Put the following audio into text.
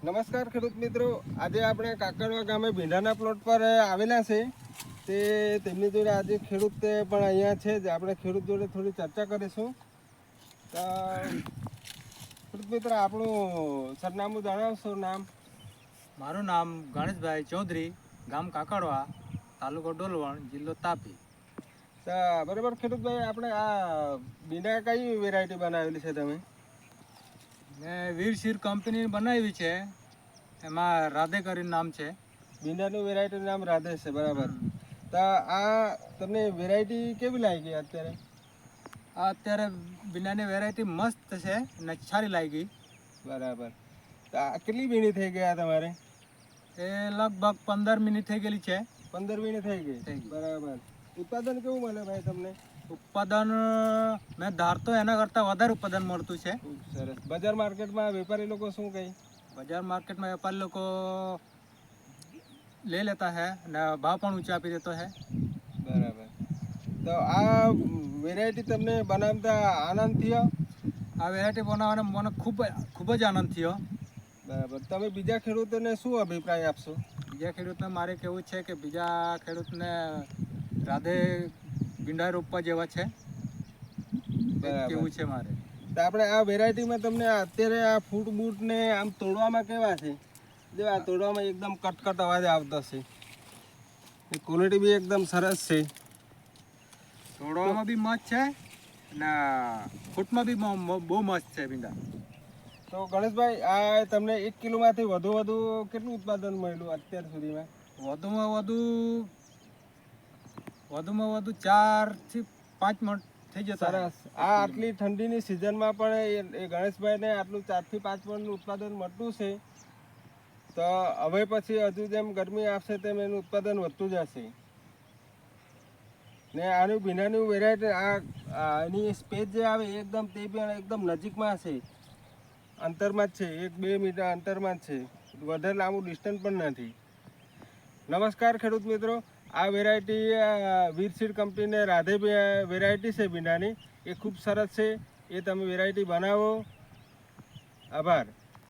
નમસ્કાર ખેડૂત મિત્રો, આજે આપણે કાકડવા ગામે ભીંડાના પ્લોટ પર આવેલા છે. તે તેમની જોડે આજે ખેડૂત પણ અહીંયા છે જ. આપણે ખેડૂત જોડે થોડી ચર્ચા કરીશું. તો ખેડૂત મિત્ર, આપણું સરનામું જણાવશો? નામ? મારું નામ ગણેશભાઈ ચૌધરી, ગામ કાકડવા, તાલુકો ડોલવણ, જિલ્લો તાપી. બરાબર ખેડૂતભાઈ, આપણે આ ભીંડા કઈ વેરાયટી બનાવેલી છે તમે? મેં વીરશીર કંપની બનાવી છે, એમાં રાધે કરીને નામ છે. ભીંડાનું વેરાયટીનું નામ રાધે છે, બરાબર. તો આ તમને વેરાયટી કેવી લાગી અત્યારે? આ અત્યારે ભીંડાની વેરાયટી મસ્ત છે ને સારી લાગી. બરાબર. તો આ કેટલી વીણી થઈ ગયા તમારે? એ લગભગ 15 મિનિટ થઈ ગયેલી છે. 15 વીણી થઈ ગઈ, બરાબર. ઉત્પાદન કેવું મળે ભાઈ તમને? ઉત્પાદન મેં ધારતો એના કરતાં વધારે ઉત્પાદન મળતું છે. સરસ. બજાર માર્કેટમાં વેપારી લોકો શું કહે? બજાર માર્કેટમાં વેપારી લોકો લઈ લેતા હે અને ભાવ પણ ઊંચા આપી દેતો હે. બરાબર. તો આ વેરાયટી તમને બનાવતા આનંદ થયો? આ વેરાયટી બનાવવાનો મને ખૂબ જ આનંદ થયો. બરાબર. તમે બીજા ખેડૂતોને શું અભિપ્રાય આપશો? બીજા ખેડૂતને મારે કહેવું છે કે બીજા ખેડૂતને રાધે ભીંડા રોપવા જેવા છે, કેવું છે મારે. તો આપણે આ વેરાયટીમાં તમને અત્યારે આ ફૂટ બૂટ ને આમ તોડવામાં કેવા છે? જો આ તોડવામાં એકદમ કટકટ અવાજ આવતો છે. ક્વોલિટી બી એકદમ સરસ છે. તોડવામાં બી મસ્ત છે ને ફૂટમાં બી બહુ મસ્ત છે ભીંડા. તો ગણેશભાઈ, આ તમને 1 કિલોમાંથી વધુ કેટલું ઉત્પાદન મળ્યું અત્યાર સુધીમાં? વધુમાં વધુ 4 થી 5 મણ થઈ જતા. સરસ. આ આટલી ઠંડીની સિઝનમાં પણ એ ગણેશભાઈને આટલું 4 થી 5 મણનું ઉત્પાદન મળતું છે. તો હવે પછી હજુ જેમ ગરમી આવશે તેમ એનું ઉત્પાદન વધતું જશે. ને આનું ભીંડાનું વેરાયટી આની સ્પેસ જે આવે એકદમ તે પણ એકદમ નજીકમાં છે, અંતરમાં જ છે, 1-2 મીટર અંતરમાં જ છે, વધારે લાંબુ ડિસ્ટન્સ પણ નથી. નમસ્કાર ખેડૂત મિત્રો, આ વેરાયટી વીરશીર કંપનીને રાધે વેરાયટી છે ભીંડાની, એ ખૂબ સરસ છે. એ તમે વેરાયટી બનાવો. આભાર.